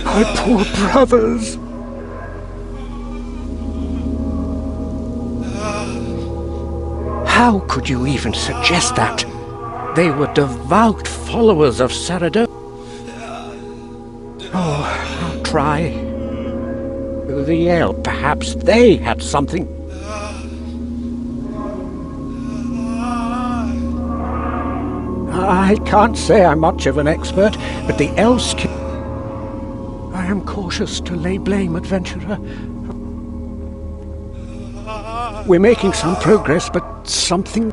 My poor brothers! How could you even suggest that? They were devout followers of Saradomin. Oh, I'll try. The elf, perhaps they had something. I can't say I'm much of an expert, but the elves... I am cautious to lay blame, adventurer. We're making some progress, but something...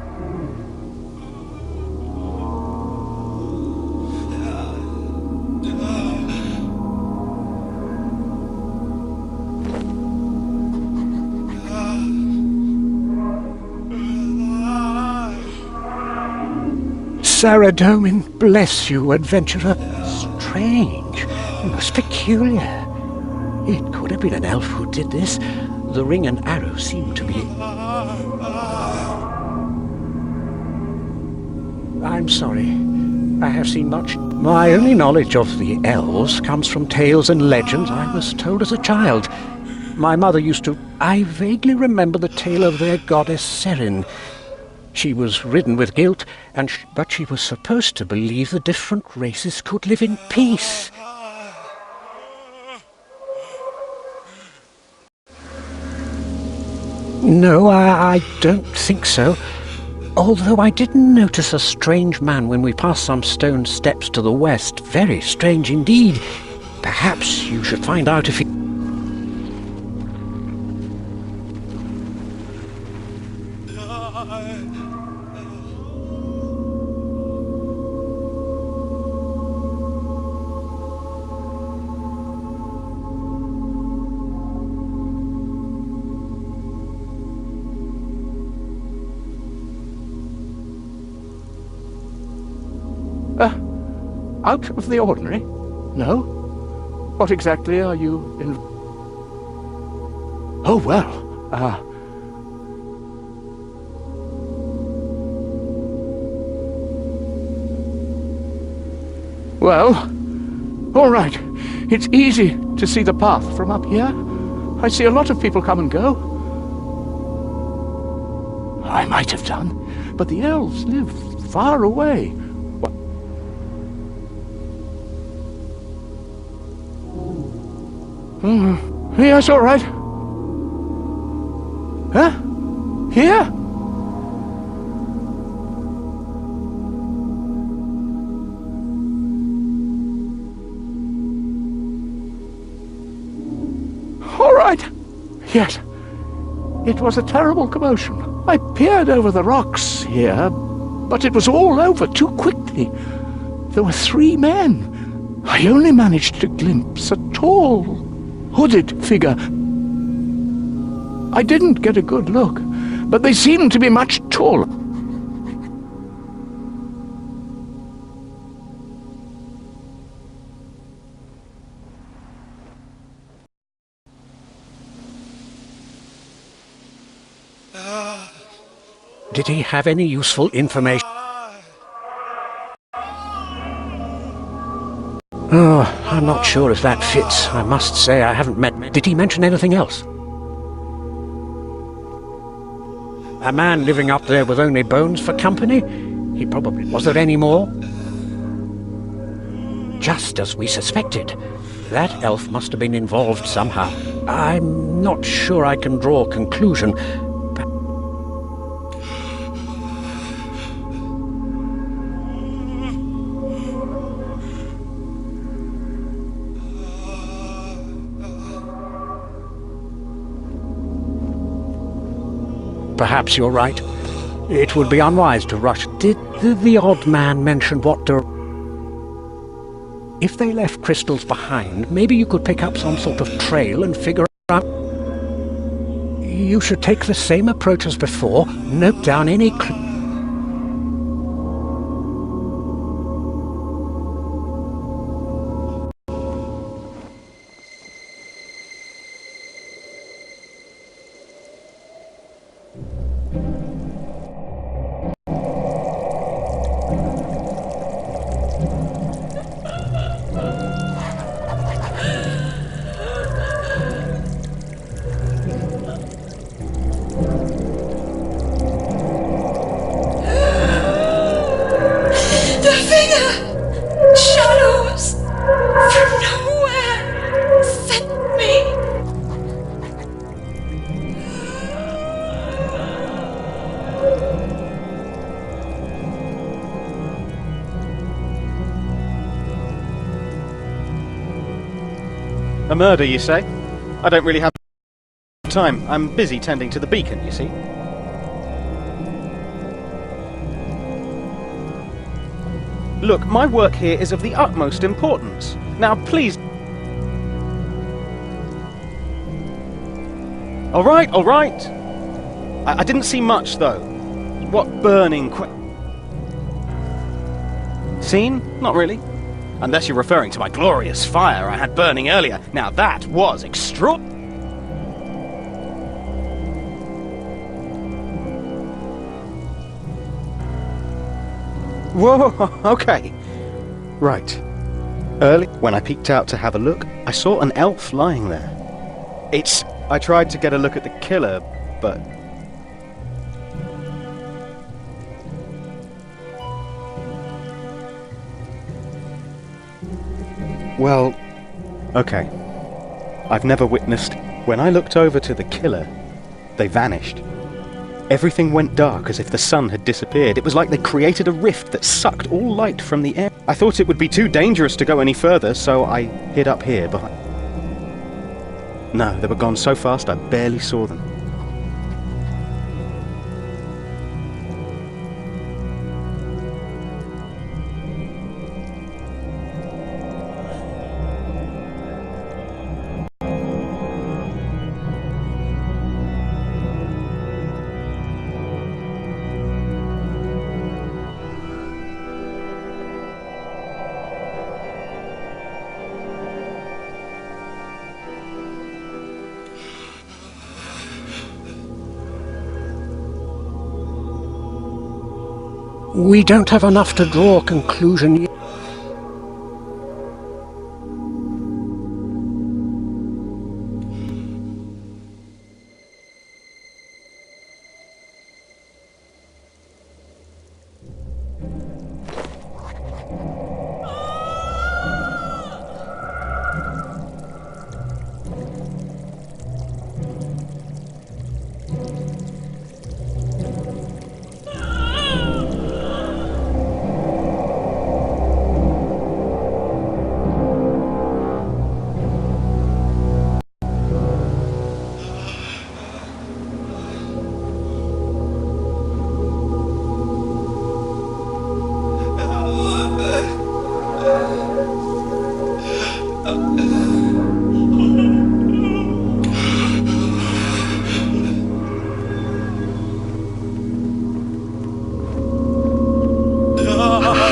Saradomin, bless you, adventurer. Strange, most peculiar. It could have been an elf who did this. The ring and arrow seem to be... I'm sorry. I have seen much. My only knowledge of the elves comes from tales and legends I was told as a child. My mother used to... I vaguely remember the tale of their goddess Serin. She was ridden with guilt, but she was supposed to believe the different races could live in peace. No, I don't think so. Although I did notice a strange man when we passed some stone steps to the west. Very strange indeed. Perhaps you should find out if he... Out of the ordinary? No? What exactly are you in... Oh, well, Well, all right. It's easy to see the path from up here. I see a lot of people come and go. I might have done, but the elves live far away. Yes, all right. Huh? Here? All right. Yes. It was a terrible commotion. I peered over the rocks here, but it was all over too quickly. There were 3 men. I only managed to glimpse a tall, hooded figure. I didn't get a good look, but they seemed to be much taller. Did he have any useful information? Oh, I'm not sure if that fits. I must say I haven't met... Did he mention anything else? A man living up there with only bones for company? He probably... Was there any more? Just as we suspected. That elf must have been involved somehow. I'm not sure I can draw a conclusion. Perhaps you're right. It would be unwise to rush. Did the odd man mention what If they left crystals behind, maybe you could pick up some sort of trail and figure out... You should take the same approach as before. Note down any clue. A murder, you say? I don't really have time. I'm busy tending to the beacon, you see. Look, my work here is of the utmost importance. Now, please... All right. I didn't see much, though. What burning Scene? Not really. Unless you're referring to my glorious fire I had burning earlier. Now that was Whoa, okay. Right. Early, when I peeked out to have a look, I saw an elf lying there. I tried to get a look at the killer, but... Well, okay. I've never witnessed... When I looked over to the killer, they vanished. Everything went dark as if the sun had disappeared. It was like they created a rift that sucked all light from the air. I thought it would be too dangerous to go any further, so I hid up here behind... No, they were gone so fast I barely saw them. We don't have enough to draw a conclusion yet.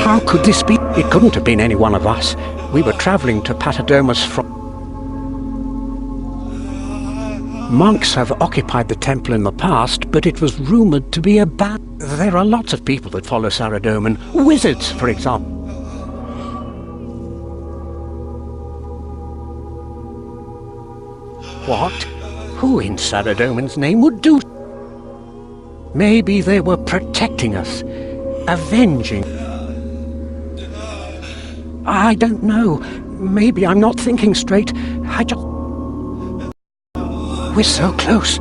How could this be? It couldn't have been any one of us. We were travelling to Patadomus from... Monks have occupied the temple in the past, but it was rumoured to be abandoned. There are lots of people that follow Saradomin. Wizards, for example. What? Who in Saradomin's name would do? Maybe they were protecting us, avenging. I don't know. Maybe I'm not thinking straight. We're so close.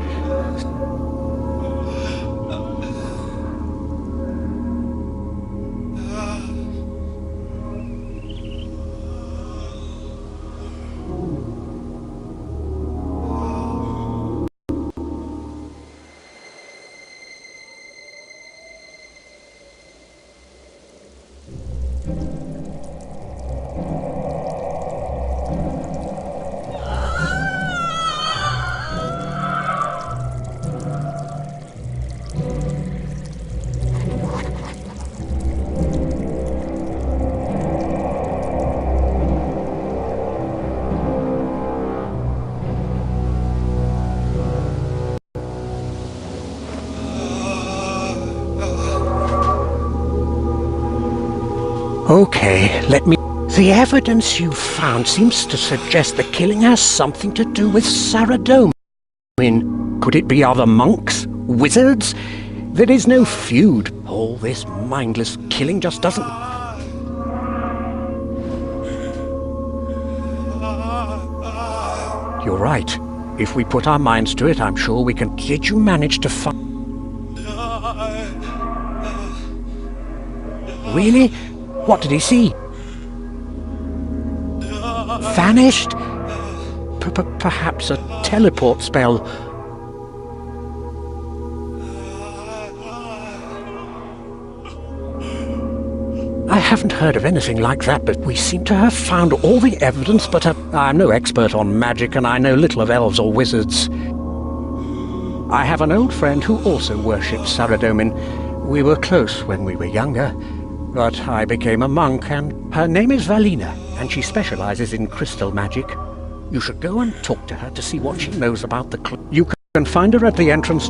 Okay, let me... The evidence you've found seems to suggest the killing has something to do with Saradomin. Could it be other monks? Wizards? There is no feud. All this mindless killing just doesn't... You're right. If we put our minds to it, I'm sure we can... Did you manage to find... Really? What did he see? Vanished? Perhaps a teleport spell. I haven't heard of anything like that, but we seem to have found all the evidence, but I'm no expert on magic and I know little of elves or wizards. I have an old friend who also worships Saradomin. We were close when we were younger, but I became a monk, and her name is Valina, and she specializes in crystal magic. You should go and talk to her to see what she knows about the You can find her at the entrance.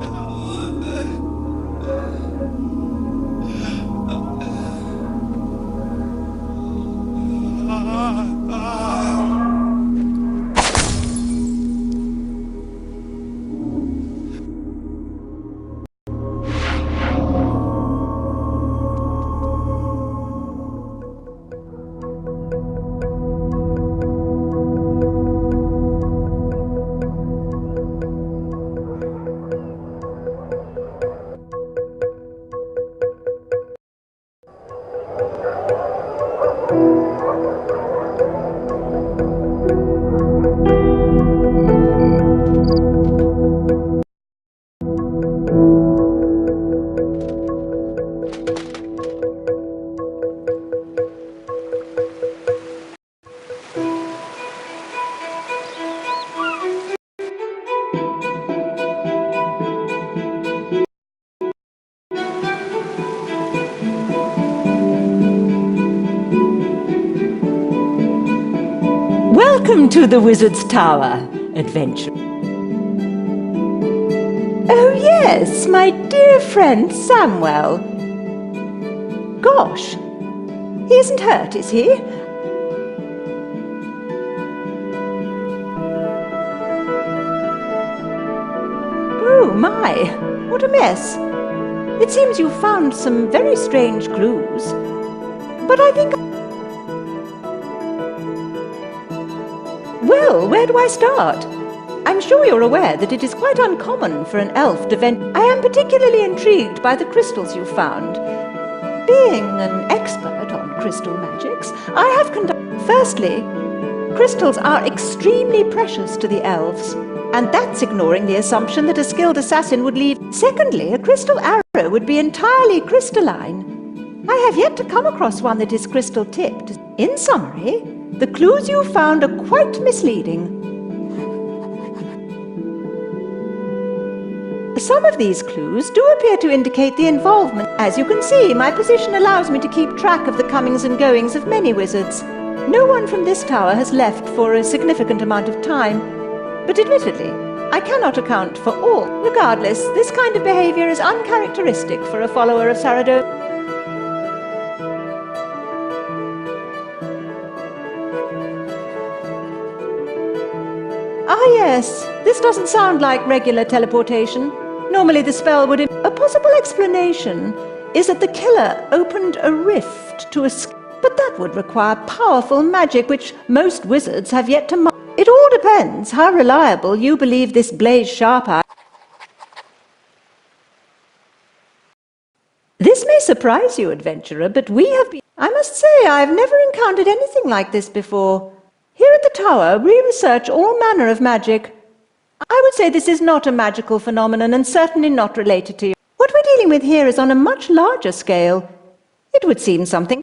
Welcome to the Wizard's Tower, adventure. Oh yes, my dear friend Samuel. Gosh, he isn't hurt, is he? Oh my, what a mess. It seems you found some very strange clues, but I think... Well, where do I start? I'm sure you're aware that it is quite uncommon for an elf to I am particularly intrigued by the crystals you found. Being an expert on crystal magics, I have Firstly, crystals are extremely precious to the elves, and that's ignoring the assumption that a skilled assassin would leave. Secondly, a crystal arrow would be entirely crystalline. I have yet to come across one that is crystal-tipped. In summary, the clues you found are quite misleading. Some of these clues do appear to indicate the involvement. As you can see, my position allows me to keep track of the comings and goings of many wizards. No one from this tower has left for a significant amount of time, but admittedly, I cannot account for all. Regardless, this kind of behavior is uncharacteristic for a follower of Saradomin. Ah yes, this doesn't sound like regular teleportation. Normally the spell would... A possible explanation is that the killer opened a rift to escape, but that would require powerful magic which most wizards have yet to... It all depends how reliable you believe this blaze sharp eye. This may surprise you, adventurer, but we have been... I must say, I've never encountered anything like this before. Here at the tower, we research all manner of magic. I would say this is not a magical phenomenon and certainly not related to you. What we're dealing with here is on a much larger scale. It would seem something...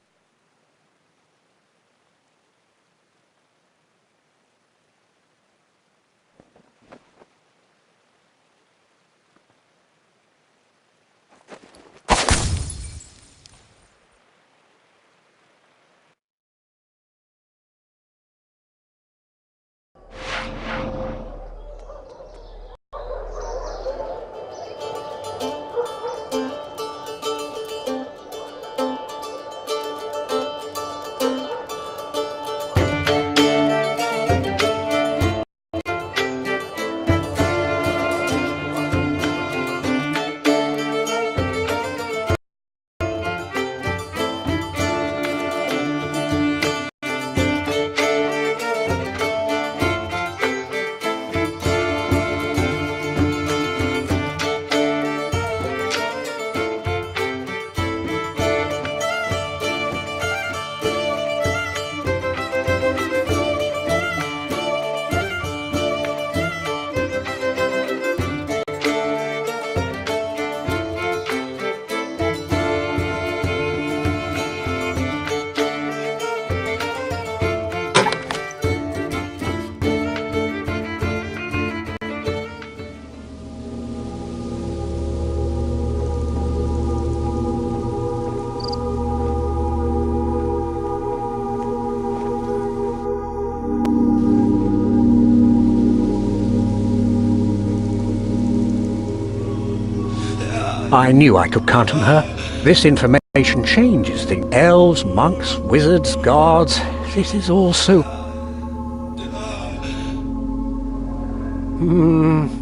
I knew I could count on her. This information changes things. Elves, monks, wizards, guards. This is all so...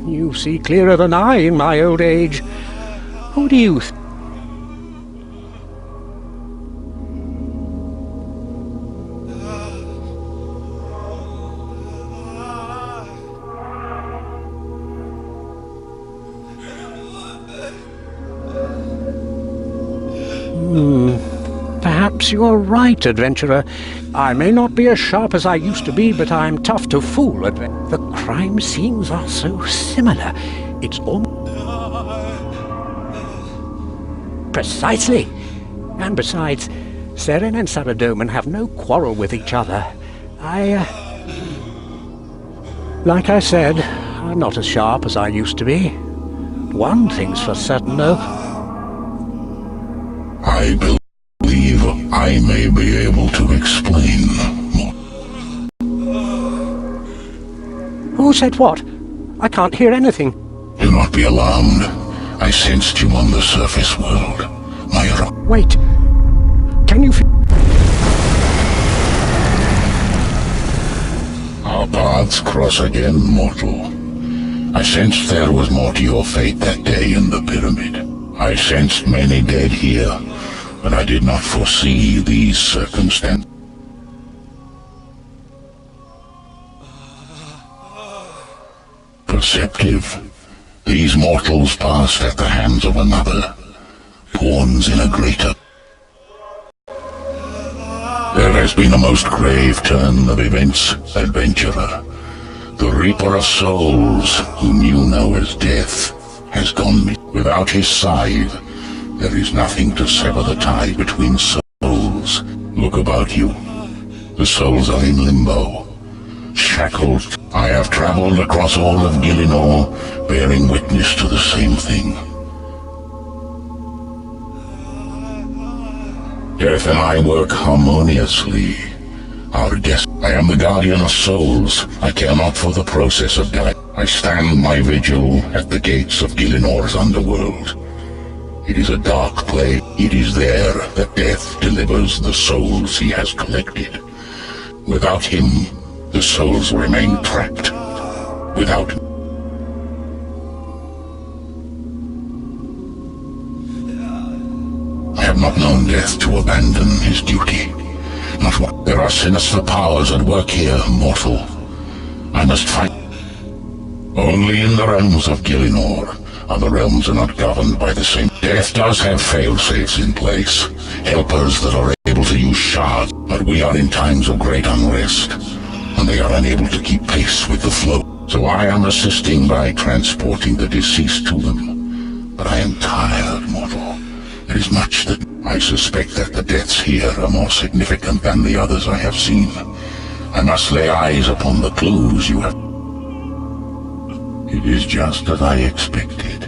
You see clearer than I in my old age. Who do you think? Perhaps you're right, adventurer. I may not be as sharp as I used to be, but I'm tough to fool. The crime scenes are so similar. It's almost... Precisely. And besides, Seren and Saradomin have no quarrel with each other. Like I said, I'm not as sharp as I used to be. One thing's for certain, though. I believe I may be able to explain more. Who said what? I can't hear anything. Do not be alarmed. I sensed you on the surface world. Mahjarrat. Wait. Can you... Our paths cross again, mortal. I sensed there was more to your fate that day in the pyramid. I sensed many dead here, but I did not foresee these circumstances. Perceptive. These mortals passed at the hands of another. Pawns in a greater. There has been a most grave turn of events, adventurer. The Reaper of Souls, whom you know as Death, has gone without his scythe. There is nothing to sever the tie between souls. Look about you. The souls are in limbo. Shackled. I have traveled across all of Gielinor, bearing witness to the same thing. Death and I work harmoniously. I am the guardian of souls. I care not for the process of death. I stand my vigil at the gates of Gielinor's underworld. It is a dark place. It is there that death delivers the souls he has collected. Without him, the souls remain trapped. Without... I have not known death to abandon his duty. Not one. There are sinister powers at work here, mortal. I must fight. Only in the realms of Gielinor. Other realms are not governed by the same. Death does have fail-safes in place. Helpers that are able to use shards. But we are in times of great unrest, and they are unable to keep pace with the flow. So I am assisting by transporting the deceased to them. But I am tired, mortal. There is much that... I suspect that the deaths here are more significant than the others I have seen. I must lay eyes upon the clues you have... It is just as I expected.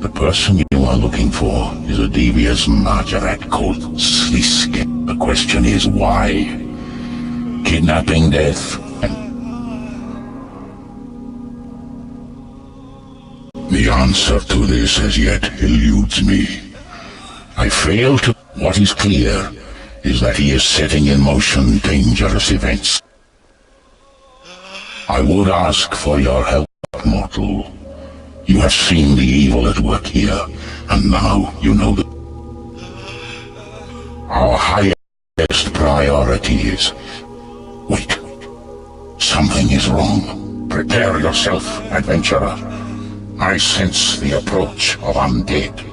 The person you are looking for is a devious Mahjarrat called Sliske. The question is why? Kidnapping, death, and... The answer to this as yet eludes me. I fail to... What is clear is that he is setting in motion dangerous events. I would ask for your help, mortal. You have seen the evil at work here, and now you know that our highest priority is... Wait. Something is wrong. Prepare yourself, adventurer. I sense the approach of undead.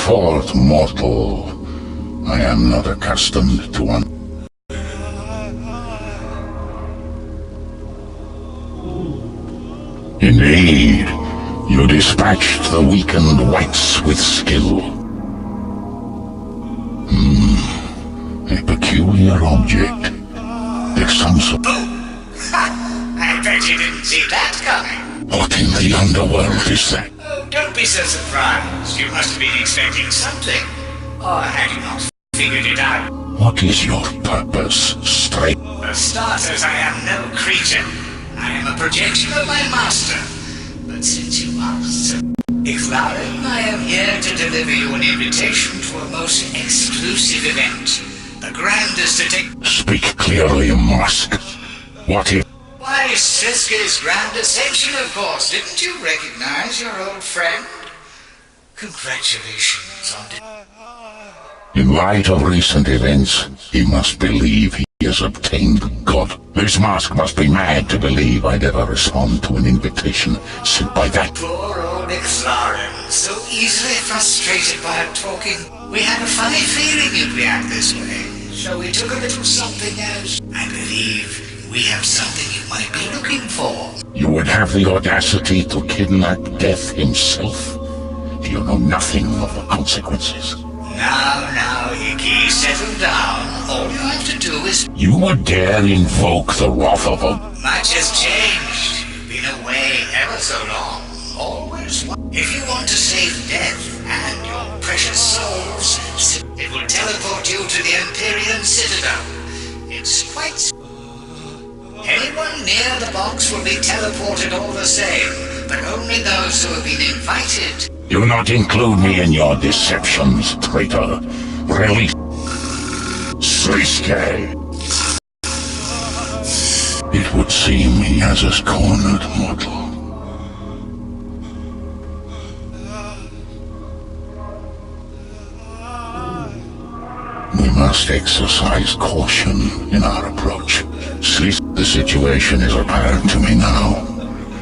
forth, mortal. I am not accustomed to one. Indeed, you dispatched the weakened whites with skill. A peculiar object. There's some sort. I bet you didn't see that coming. What in the underworld is that? Oh, don't be so surprised. You must have been expecting something. Or had you not figured it out? What is your purpose, straight? For starters, I am no creature. I am a projection of my master. But since you asked, Ixlarin, I am here to deliver you an invitation to a most exclusive event. The grandest to take... Speak clearly, Mask. What if... Why, Siski's grand ascension, of course. Didn't you recognize your old friend? Congratulations on it. In light of recent events, he must believe he has obtained God. This Mask must be mad to believe I'd ever respond to an invitation sent by that... Poor old Ixlarin, so easily frustrated by our talking. We had a funny feeling you'd react this way. So we took a little something else. I believe we have something you might be looking for. You would have the audacity to kidnap Death himself? You know nothing of the consequences. Now, Icky, settle down. All you have to do is... You would dare invoke the wrath of a... Much has changed. You've been away ever so long. Always. If you want to save Death and your precious souls, it will teleport you to the Empyrean Citadel. It's quite... Anyone near the box will be teleported all the same, but only those who have been invited. Do not include me in your deceptions, traitor. Release... Sliske. It would seem he has us cornered, mortal. We must exercise caution in our approach. The situation is apparent to me now.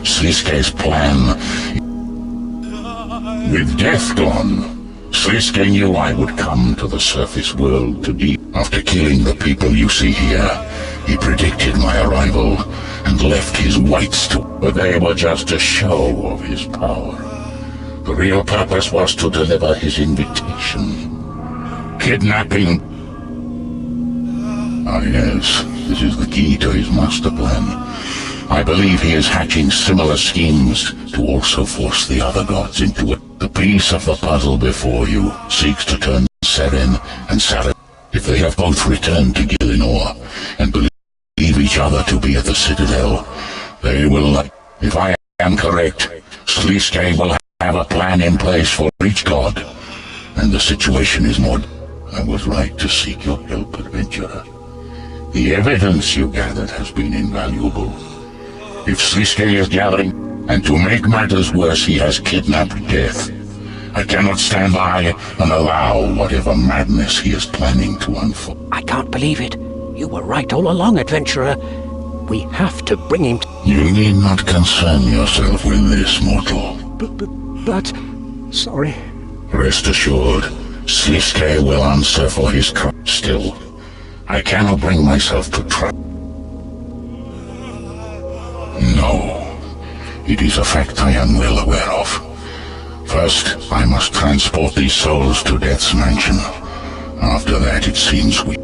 Sliske's plan... With Death gone, Sliske knew I would come to the surface world to deal. After killing the people you see here, he predicted my arrival and left his whites to... But they were just a show of his power. The real purpose was to deliver his invitation. Kidnapping... Ah yes, this is the key to his master plan. I believe he is hatching similar schemes to also force the other gods into it. The piece of the puzzle before you seeks to turn Seren and Saren. If they have both returned to Gilinor and believe each other to be at the Citadel, they will... If I am correct, Sliske will have a plan in place for each god. And the situation is more... I was right to seek your help, adventurer. The evidence you gathered has been invaluable. If Sliske is gathering, and to make matters worse, he has kidnapped Death, I cannot stand by and allow whatever madness he is planning to unfold. I can't believe it. You were right all along, adventurer. We have to bring him to... You need not concern yourself with this, mortal. But... Sorry. Rest assured, Sliske will answer for his crime. Still, I cannot bring myself to try. No, it is a fact I am well aware of. First, I must transport these souls to Death's mansion. After that, it seems we...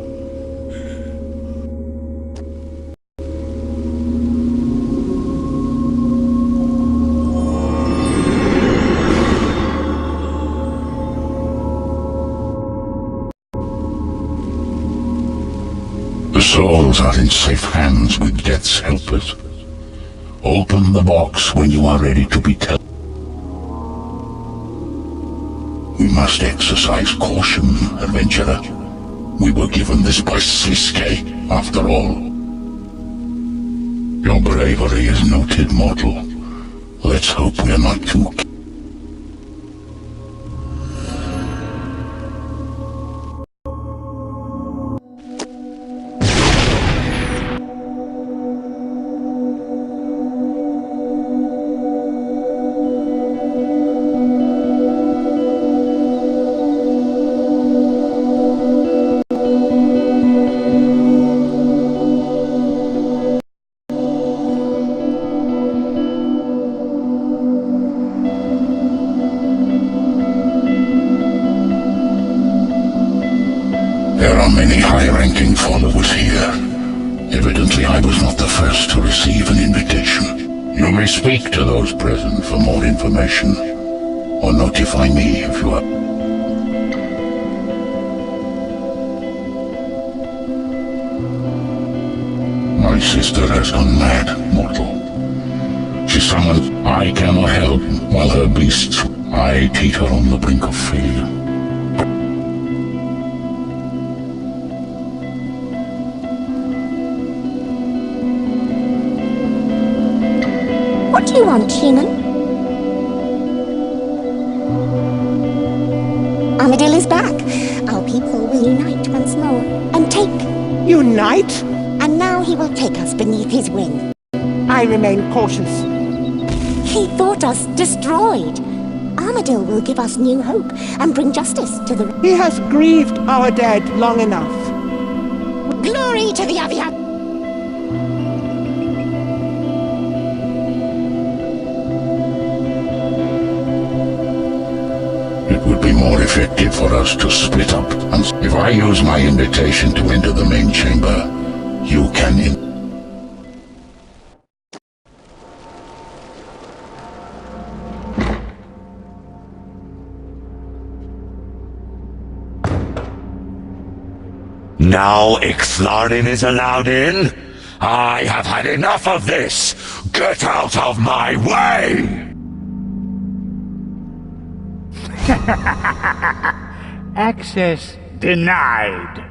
The souls are in safe hands with Death's helpers. Open the box when you are ready to be We must exercise caution, adventurer. We were given this by Sliske, after all. Your bravery is noted, mortal. Let's hope we're not too... There are many high-ranking followers here. Evidently, I was not the first to receive an invitation. You may speak to those present for more information, or notify me if you are... My sister has gone mad, mortal. She summons, I cannot help, while her beasts, I teeter on the brink of failure. What do you want, human? Armadillo is back. Our people will unite once more and take. Unite? And now he will take us beneath his wing. I remain cautious. He thought us destroyed. Armadillo will give us new hope and bring justice to the... He has grieved our dead long enough. Glory to the Aviat! It would be more effective for us to split up, and if I use my invitation to enter the main chamber, you can Now Ixlarin is allowed in? I have had enough of this! Get out of my way! Access denied.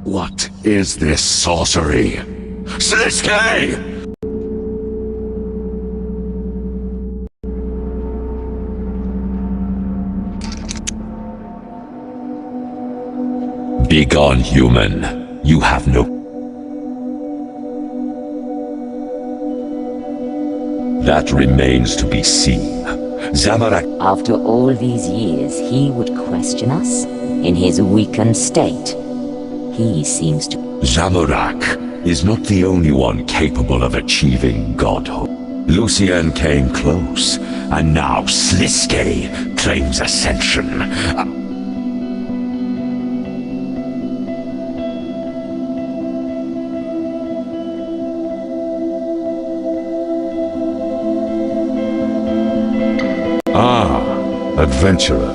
What is this sorcery? Sliske! Begone, human. You have no... That remains to be seen. Zamorak... After all these years, he would question us? In his weakened state? He seems to... Zamorak is not the only one capable of achieving godhood. Lucien came close, and now Sliske claims ascension. Adventurer.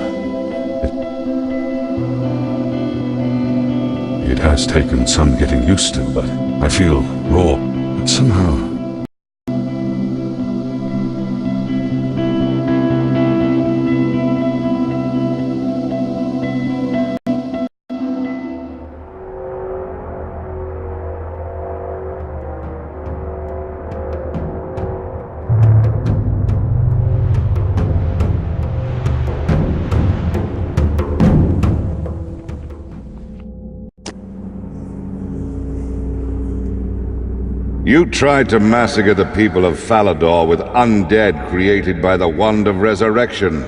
It has taken some getting used to, but I feel raw. But somehow... You tried to massacre the people of Falador with undead created by the Wand of Resurrection.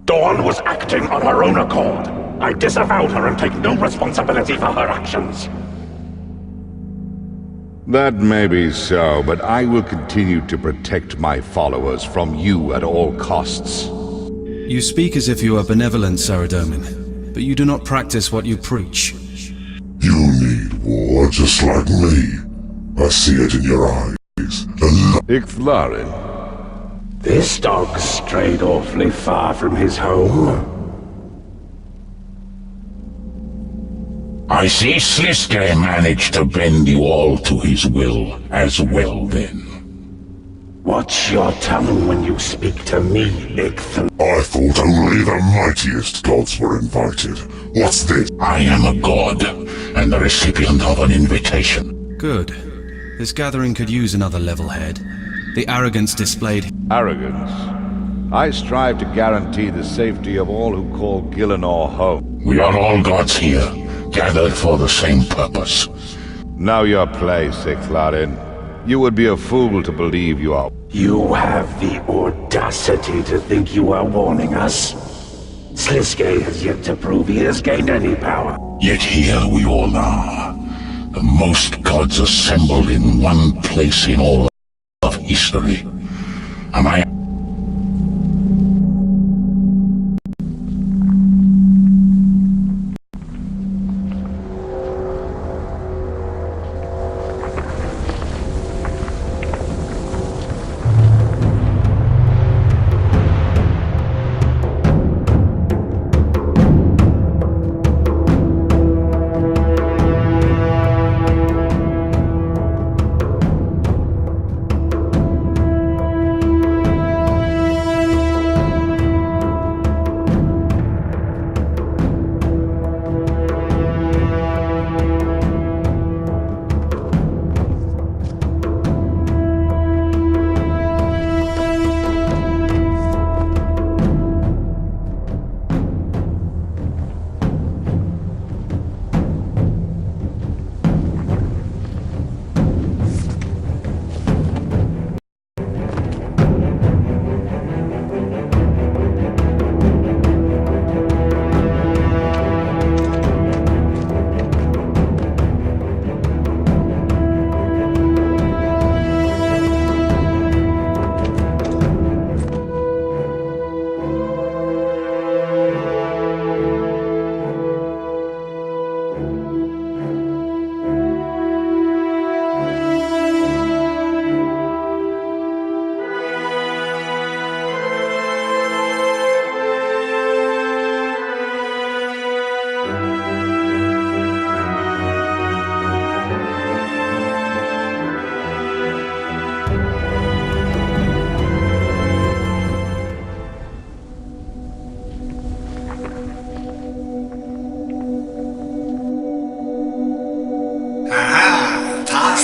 Dawn was acting on her own accord. I disavowed her and take no responsibility for her actions. That may be so, but I will continue to protect my followers from you at all costs. You speak as if you are benevolent, Saradomin, but you do not practice what you preach. You need war just like me. I see it in your eyes. Ixlarin. This dog strayed awfully far from his home. I see Sliske managed to bend you all to his will as well then. Watch your tongue when you speak to me, Ixlarin. I thought only the mightiest gods were invited. What's this? I am a god, and the recipient of an invitation. Good. This gathering could use another level head. The arrogance displayed... Arrogance? I strive to guarantee the safety of all who call Gielinor home. We are all gods here, gathered for the same purpose. Know your place, Ixlarin. You would be a fool to believe you are... You have the audacity to think you are warning us? Sliske has yet to prove he has gained any power. Yet here we all are. The most gods assembled in one place in all of history. Am I...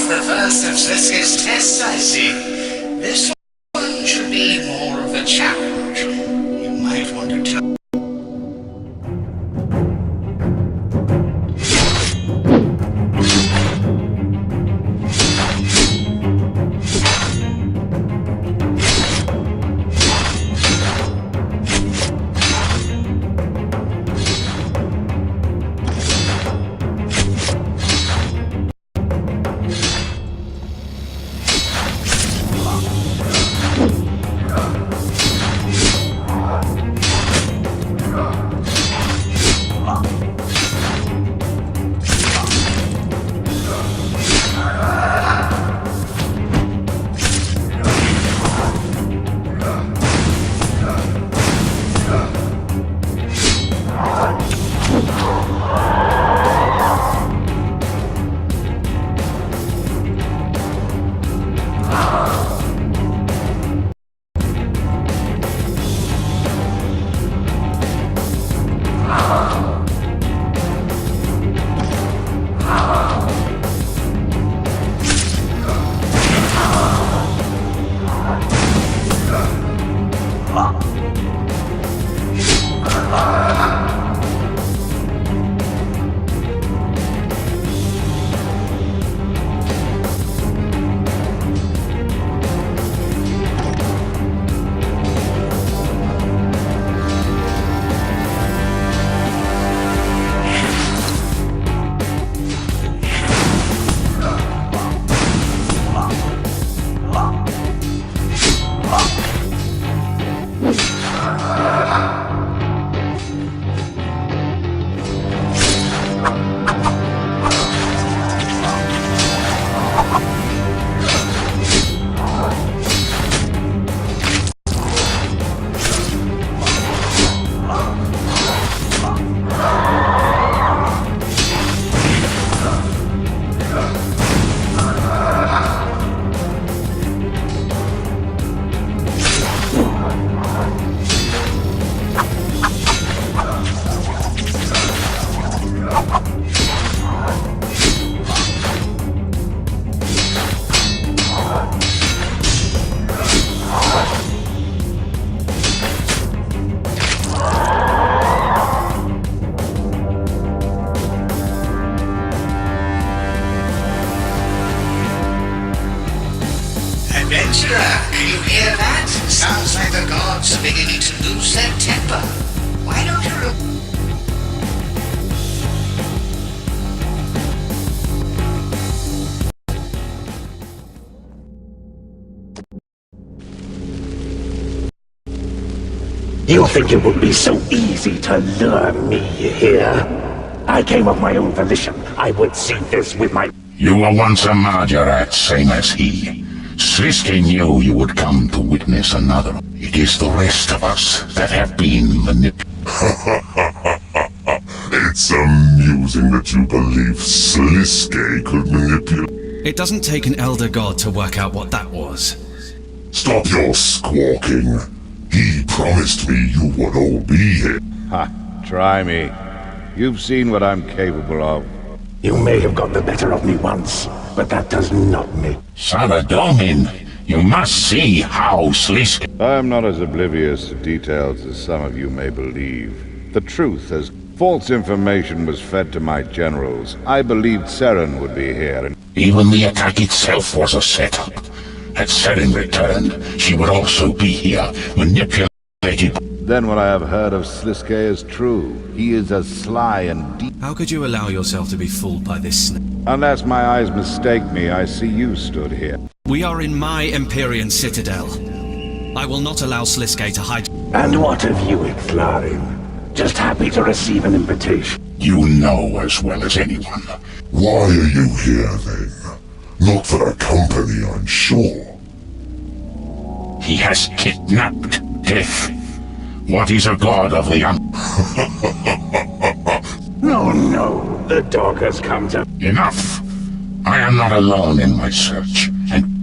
the first of Slisk's tests, I see. This one should be more of a challenge. You might want to tell... Adventurer, can you hear that? Sounds like the gods are beginning to lose their temper. Why don't you look... You think it would be so easy to lure me here? I came of my own volition. I would see this with my... You were once a Mahjarrat, same as he. Sliske knew you would come to witness another. It is the rest of us that have been manipulated. It's amusing that you believe Sliske could manipulate... It doesn't take an elder god to work out what that was. Stop your squawking. He promised me you would all be here. Ha! Try me. You've seen what I'm capable of. You may have got the better of me once, but that does not make... Saradomin, you must see how Sliske... I'm not as oblivious to details as some of you may believe. The truth is, false information was fed to my generals. I believed Seren would be here and... Even the attack itself was a setup. Had Seren returned, she would also be here, manipulated... Then what I have heard of Sliske is true. He is as sly and deep... How could you allow yourself to be fooled by this snake? Unless my eyes mistake me, I see you stood here. We are in my Empyrean citadel. I will not allow Sliske to hide... And what of you, Ixlarin? Just happy to receive an invitation. You know as well as anyone. Why are you here, then? Not for a company, I'm sure. He has kidnapped Death. What is a god of the No, the dog has come to... Enough! I am not alone in my search, and...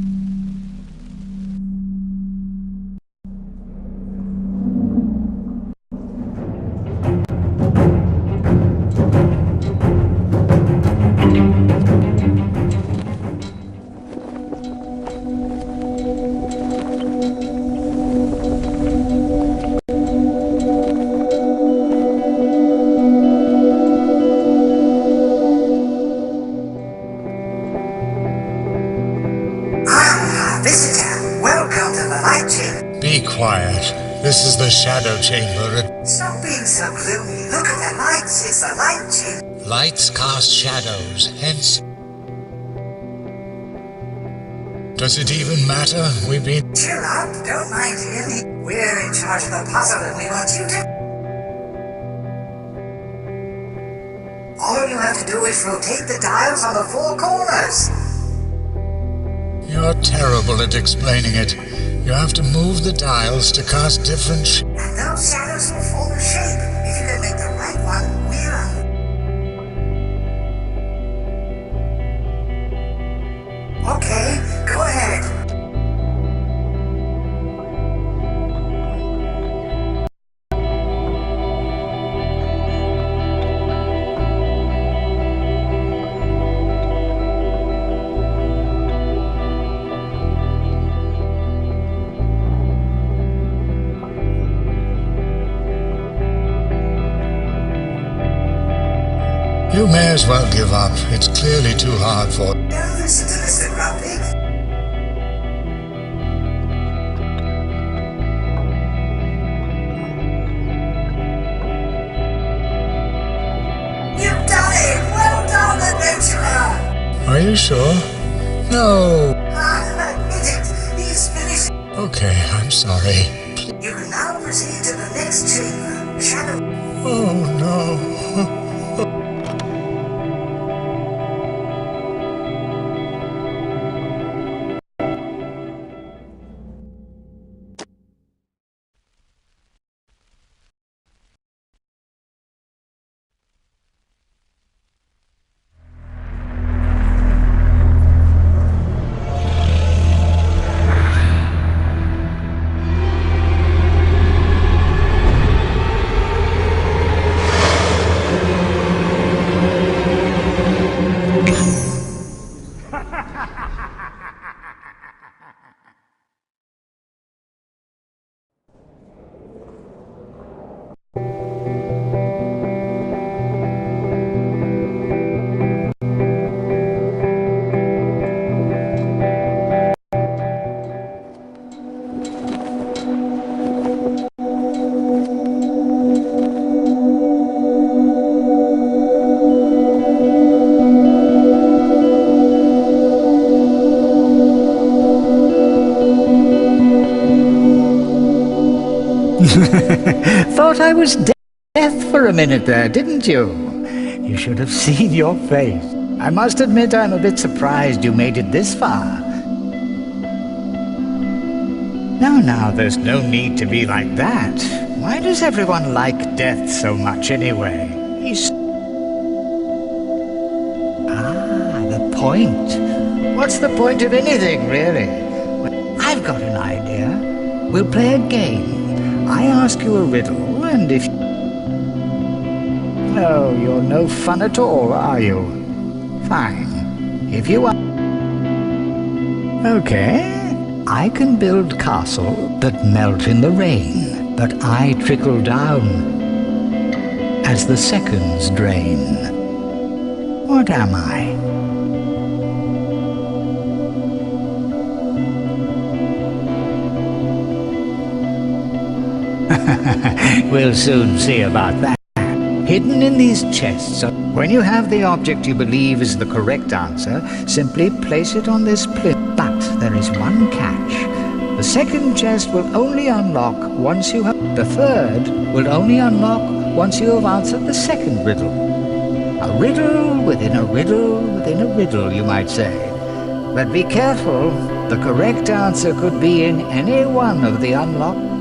Be quiet. This is the Shadow Chamber. Stop being so gloomy. Look at the lights. It's the light chamber. Lights cast shadows, hence... Does it even matter? We've been... Chill out. Don't mind him. We're in charge of the puzzle and we want you to... All you have to do is rotate the dials on the four corners. You're terrible at explaining it. You have to move the dials to cast different And those shadows will form a shape. If you can make the right one, we're on. Okay, go ahead. You may as well give up. It's clearly too hard for... Don't listen to Mr. Grumpy. You've done it! Well done, adventurer! Are you sure? No! Admit it. He's finished. Okay, I'm sorry. You can now proceed to the next chamber. Shadow... Oh no... Thought I was death for a minute there, didn't you? You should have seen your face. I must admit I'm a bit surprised you made it this far. Now, there's no need to be like that. Why does everyone like death so much anyway? The point. What's the point of anything, really? Well, I've got an idea. We'll play a game. I ask you a riddle, and if... No, you're no fun at all, are you? Fine. If you are... Okay. I can build castles that melt in the rain, but I trickle down as the seconds drain. What am I? We'll soon see about that. Hidden in these chests, when you have the object you believe is the correct answer, simply place it on this plinth. But there is one catch. The second chest will only unlock once you have... The third will only unlock once you have answered the second riddle. A riddle within a riddle within a riddle, you might say. But be careful. The correct answer could be in any one of the unlocked...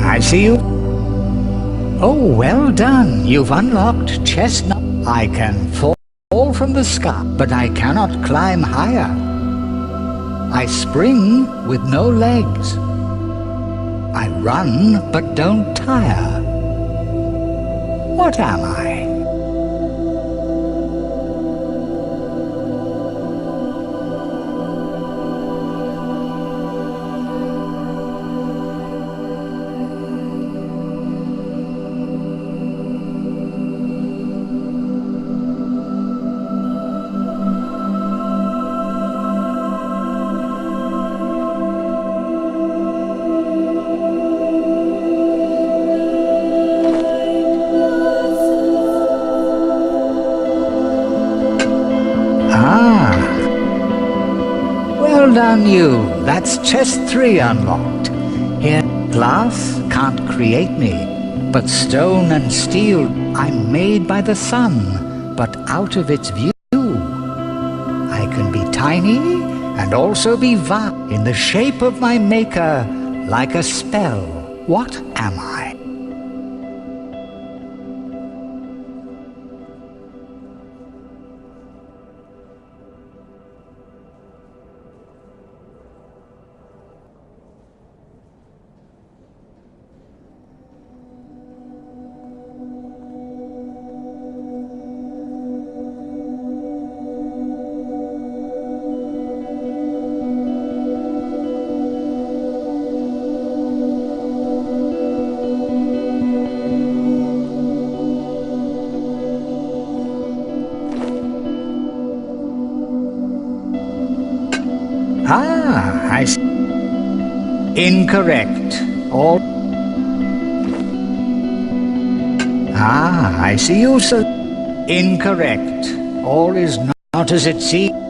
I see you. Oh, well done. You've unlocked chestnut. I can fall from the sky, but I cannot climb higher. I spring with no legs. I run, but don't tire. What am I? Well done, you. That's chest 3 unlocked. Here, glass can't create me, but stone and steel, I'm made by the sun, but out of its view. I can be tiny and also be vast in the shape of my maker, like a spell. What am I? I see. Incorrect. All. I see you, sir. Incorrect. All is not as it seems.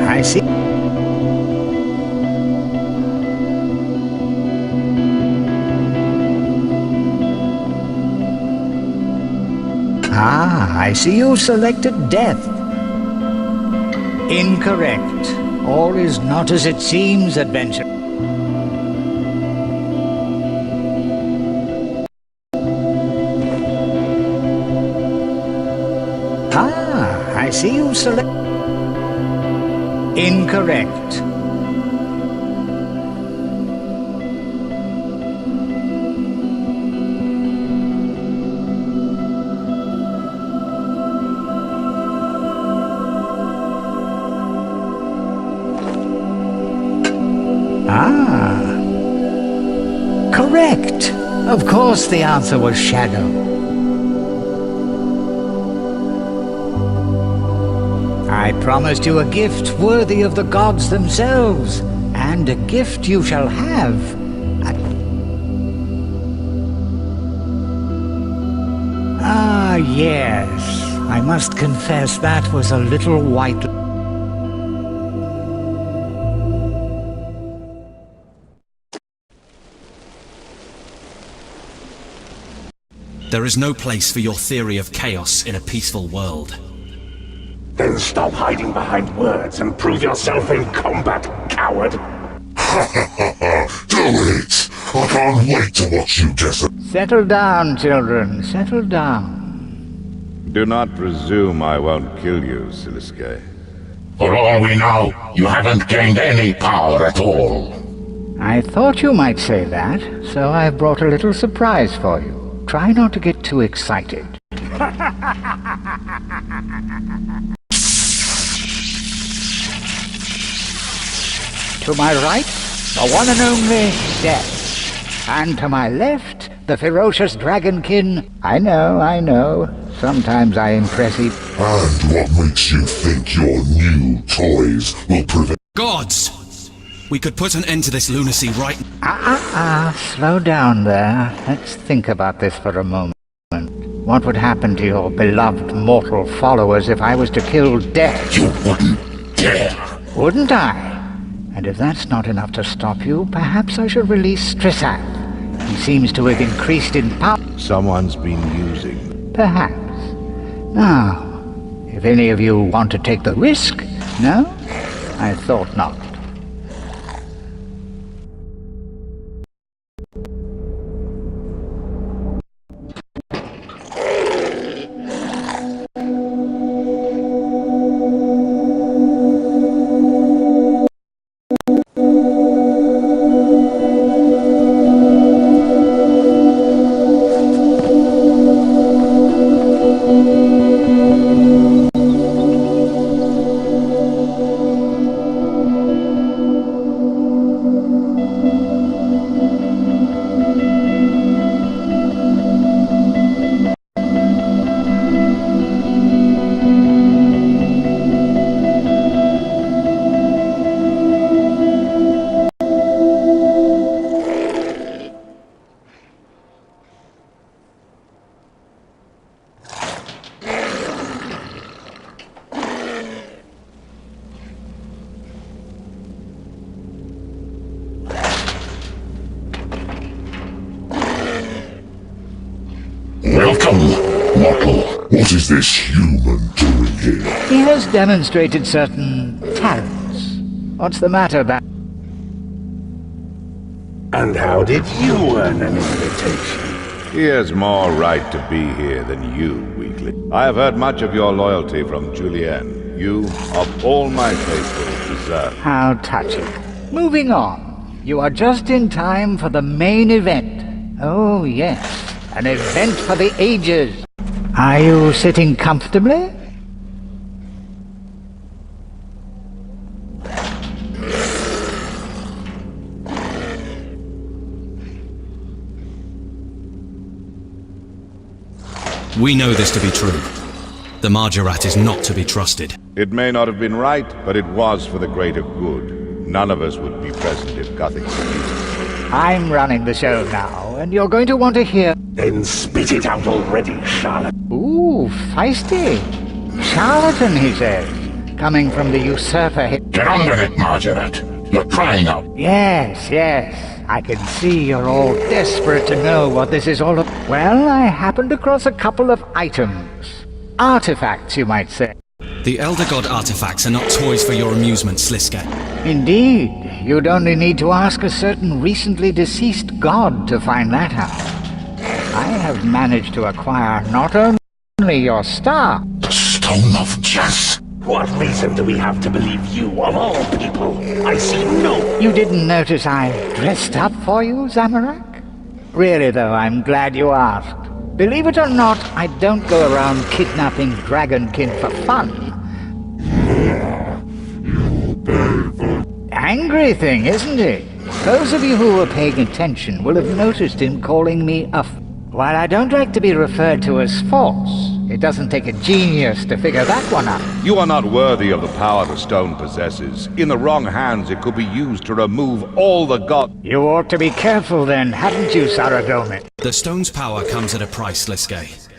I see. I see you selected death. Incorrect. All is not as it seems, adventure. I see you select. Incorrect. Correct. Of course the answer was shadow. I promised you a gift worthy of the gods themselves, and a gift you shall have. Yes. I must confess that was a little white. There is no place for your theory of chaos in a peaceful world. Then stop hiding behind words and prove yourself in combat, coward! Do it! I can't wait to watch you, Jessup. Settle down, children. Settle down. Do not presume I won't kill you, Siliske. For all we know, you haven't gained any power at all. I thought you might say that, so I've brought a little surprise for you. Try not to get too excited. To my right, the one and only Death. And to my left, the ferocious Dragonkin. I know. Sometimes I impress you. And what makes you think your new toys will prevent... Gods! We could put an end to this lunacy right... Slow down there. Let's think about this for a moment. What would happen to your beloved mortal followers if I was to kill Death? You wouldn't dare. Wouldn't I? And if that's not enough to stop you, perhaps I should release Strissath. He seems to have increased in power. Someone's been using. Perhaps. Now, if any of you want to take the risk, no? I thought not. Welcome, mortal. What is this human doing here? He has demonstrated certain talents. What's the matter, And how did you earn an invitation? He has more right to be here than you, weakling. I have heard much of your loyalty from Julien. You, of all my faithful, deserve. How touching. Moving on. You are just in time for the main event. Oh, yes. An event for the ages. Are you sitting comfortably? We know this to be true. The Mahjarrat is not to be trusted. It may not have been right, but it was for the greater good. None of us would be present if Gothic refused. I'm running the show now, and you're going to want to hear... Then spit it out already, charlatan. Ooh, feisty. Charlatan, he says. Coming from the usurper... Get on with it, Mahjarrat. You're crying out. Yes, yes. I can see you're all desperate to know what this is all about. Well, I happened across a couple of items. Artifacts, you might say. The Elder God artifacts are not toys for your amusement, Sliske. Indeed. You'd only need to ask a certain recently deceased god to find that out. I have managed to acquire not only your star... The Stone of Jas. What reason do we have to believe you, of all people? I see no... You didn't notice I dressed up for you, Zamorak? Really, though, I'm glad you asked. Believe it or not, I don't go around kidnapping Dragonkin for fun. Angry thing, isn't it? Those of you who were paying attention will have noticed him calling me a... While I don't like to be referred to as false, it doesn't take a genius to figure that one out. You are not worthy of the power the stone possesses. In the wrong hands, it could be used to remove all the gods. You ought to be careful then, hadn't you, Saradomin? The stone's power comes at a price, Sliske.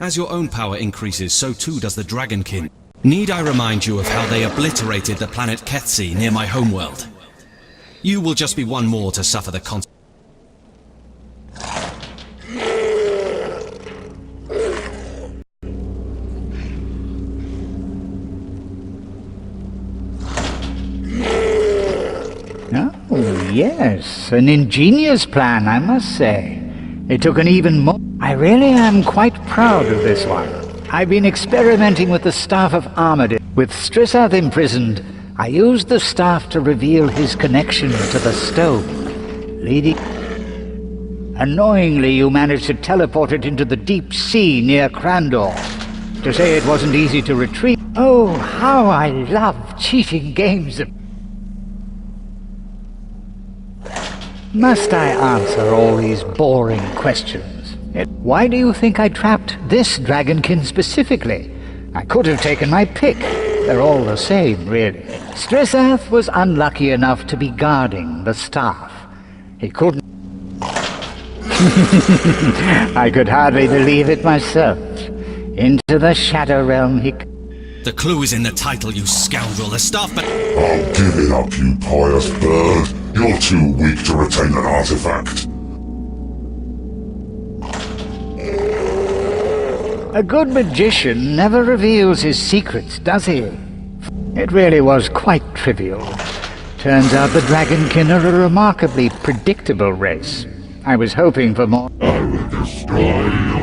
As your own power increases, so too does the Dragonkin. Need I remind you of how they obliterated the planet Ketsi near my homeworld? You will just be one more to suffer the consequences. Oh, yes, an ingenious plan, I must say. It took an even more... I really am quite proud of this one. I've been experimenting with the Staff of Armadillo. With Strissath imprisoned, I used the staff to reveal his connection to the stone, leading... Annoyingly, you managed to teleport it into the deep sea near Crandor. To say it wasn't easy to retrieve... Oh, how I love cheating games of... Must I answer all these boring questions? Why do you think I trapped this Dragonkin specifically? I could have taken my pick. They're all the same, really. Strissath was unlucky enough to be guarding the staff. He couldn't... I could hardly believe it myself. Into the Shadow Realm he... The clue is in the title, you scoundrel. The staff... Oh, give it up, you pious bird. You're too weak to retain an artifact. A good magician never reveals his secrets, does he? It really was quite trivial. Turns out the Dragonkin are a remarkably predictable race. I was hoping for more. I will destroy you.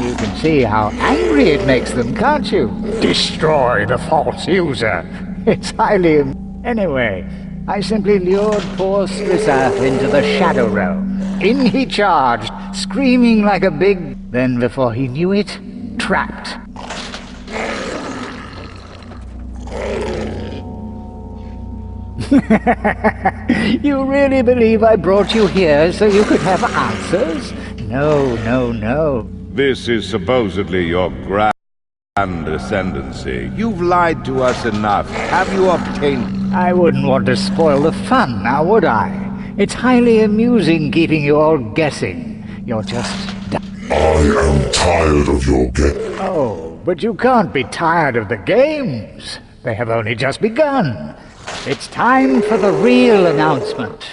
You can see how angry it makes them, can't you? Destroy the false user. It's highly... Anyway, I simply lured poor Slissath into the Shadow Realm. In he charged, screaming like a big... Then before he knew it, trapped. You really believe I brought you here so you could have answers? No, no, no. This is supposedly your grand ascendancy. You've lied to us enough. Have you obtained... I wouldn't want to spoil the fun, now would I? It's highly amusing keeping you all guessing. You're just... I am tired of your game. Oh, but you can't be tired of the games. They have only just begun. It's time for the real announcement.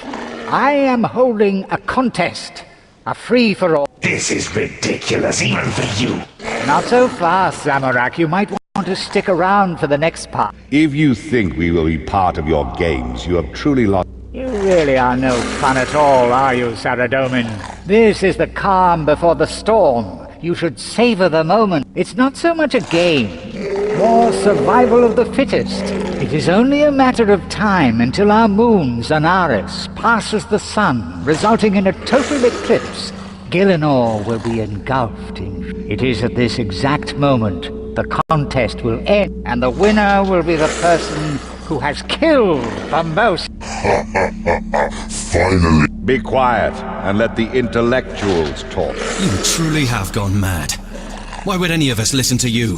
I am holding a contest. A free-for-all. This is ridiculous, even for you. Not so fast, Zamorak. You might want to stick around for the next part. If you think we will be part of your games, you have truly lost... You really are no fun at all, are you, Saradomin? This is the calm before the storm. You should savor the moment. It's not so much a game, more survival of the fittest. It is only a matter of time until our moon, Zanaris, passes the sun, resulting in a total eclipse. Gielinor will be engulfed in... It is at this exact moment the contest will end, and the winner will be the person who has killed the most. Finally. Be quiet and let the intellectuals talk. You truly have gone mad. Why would any of us listen to you?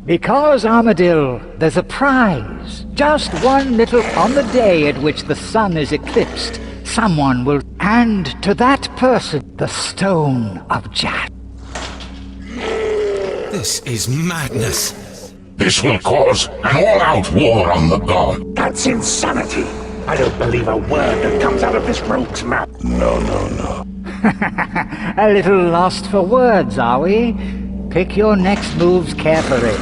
Because, Armadil, there's a prize. Just one little... On the day at which the sun is eclipsed, someone will hand to that person the Stone of Jagex. This is madness. This will cause an all-out war on the god. That's insanity. I don't believe a word that comes out of this rogue's mouth. No, no, no. A little lost for words, are we? Pick your next moves carefully.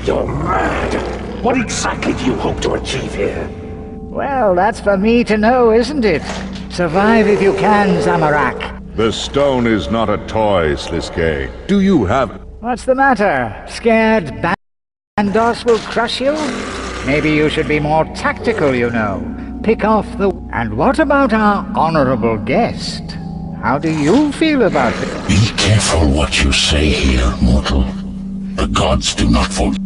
You're mad. What exactly do you hope to achieve here? Well, that's for me to know, isn't it? Survive if you can, Zamorak. The stone is not a toy, Sliske. Do you have... What's the matter? Scared Bandos will crush you? Maybe you should be more tactical, you know. Pick off the... And what about our honorable guest? How do you feel about it? Be careful what you say here, mortal. The gods do not forgive.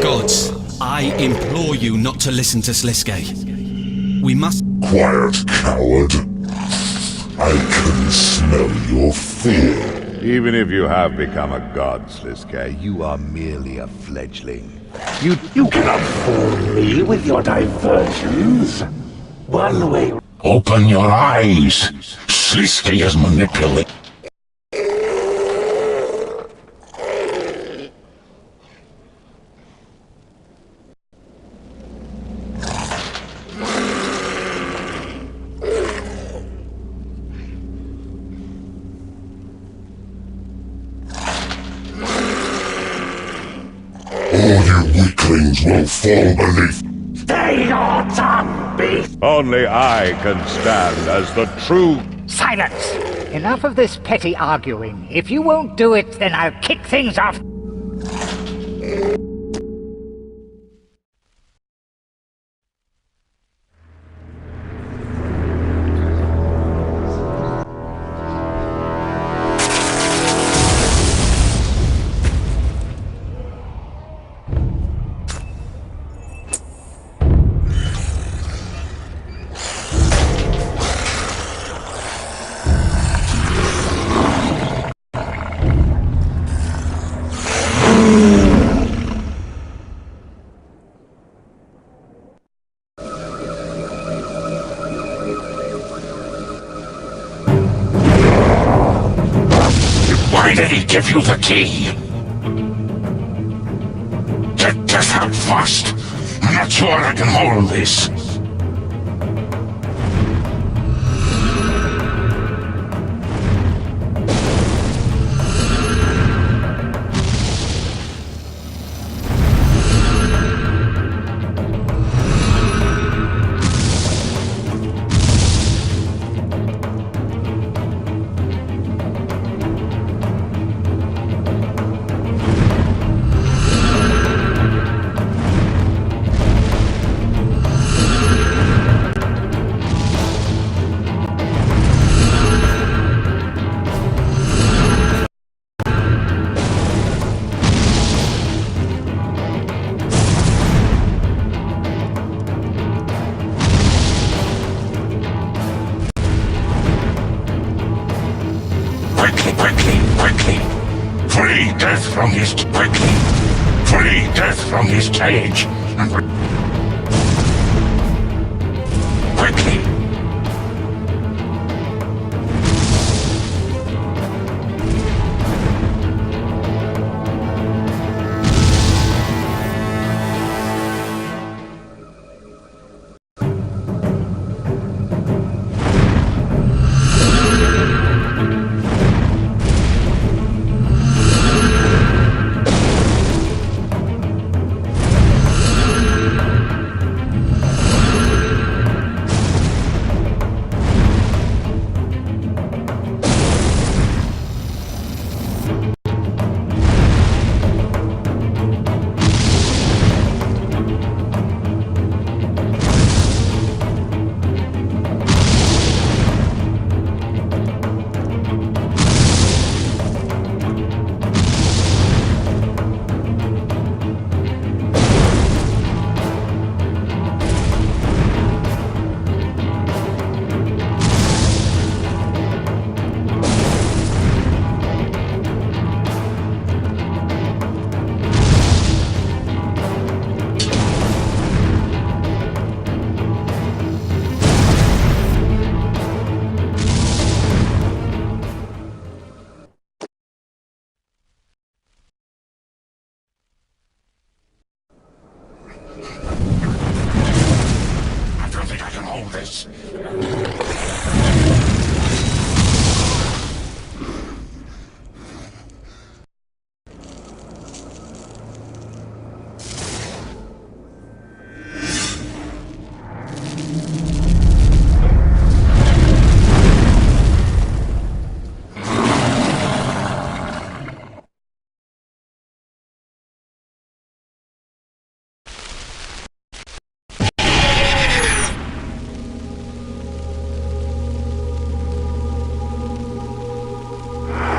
Gods, I implore you not to listen to Sliske. We must... Quiet, coward. I can smell your fear. Even if you have become a god, Sliske, you are merely a fledgling. You cannot fool me with your diversions. One way... Open your eyes. Sliske is manipulated. All you weaklings will fall beneath. Stay your tongue, beast! Only I can stand as the true... Silence! Enough of this petty arguing. If you won't do it, then I'll kick things off. Why did he give you the key? Get out fast. I'm not sure I can hold this. Quickly! Free Death from his... Quickly! Free Death from his cage! And... Quickly! This.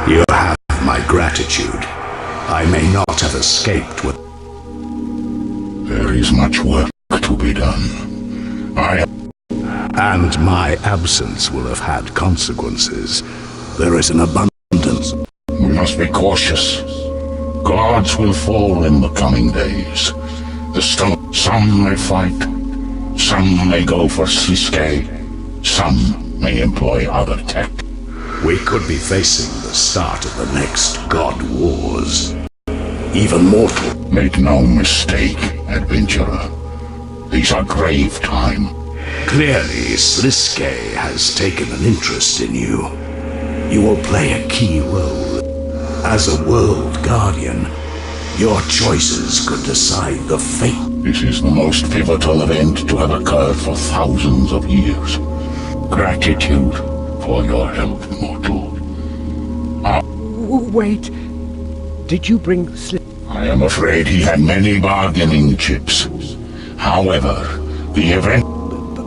You have my gratitude. I may not have escaped with... There is much work to be done. And my absence will have had consequences. There is an abundance. We must be cautious. Gods will fall in the coming days. Some may fight. Some may go for Sliske. Some may employ other tech. We could be facing the start of the next God Wars. Even mortal. Make no mistake, adventurer. These are grave times. Clearly, Sliske has taken an interest in you. You will play a key role. As a world guardian, your choices could decide the fate. This is the most pivotal event to have occurred for thousands of years. Gratitude for your help, mortal. Wait. Did you bring I am afraid he had many bargaining chips. However, the event...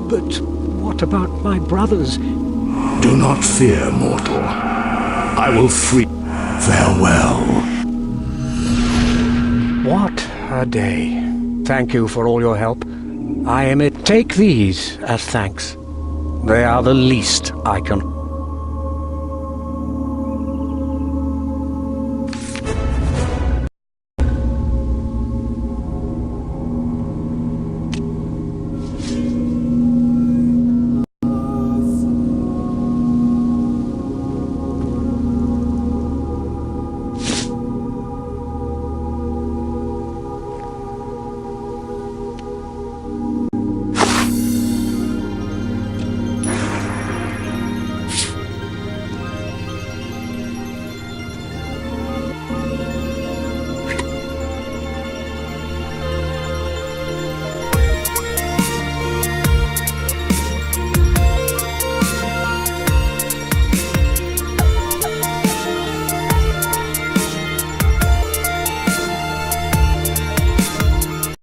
But what about my brothers? Do not fear, mortal. I will free... Farewell. What a day. Thank you for all your help. I am it. Take these as thanks. They are the least I can...